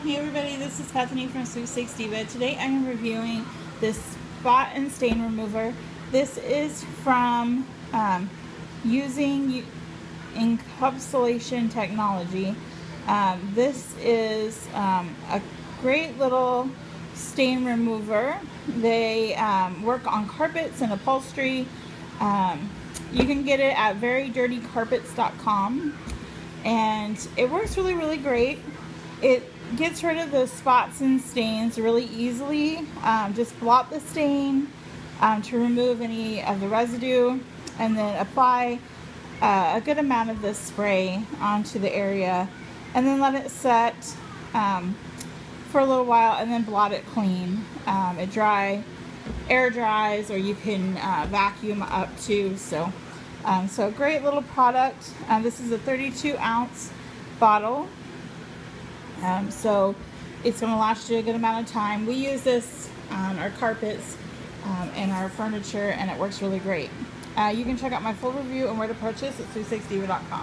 Hey everybody, this is Bethany from Sweepstakes Diva. Today I am reviewing this spot and stain remover. This is from using encapsulation technology. This is a great little stain remover. They work on carpets and upholstery. You can get it at verydirtycarpets.com, and it works really great. It gets rid of the spots and stains really easily. Just blot the stain to remove any of the residue, and then apply a good amount of this spray onto the area, and then let it set for a little while, and then blot it clean. Air dries, or you can vacuum up too. So a great little product. This is a 32-ounce bottle. So it's going to last you a good amount of time. We use this on our carpets and our furniture, and it works really great. You can check out my full review and where to purchase at sweepstakesdiva.com.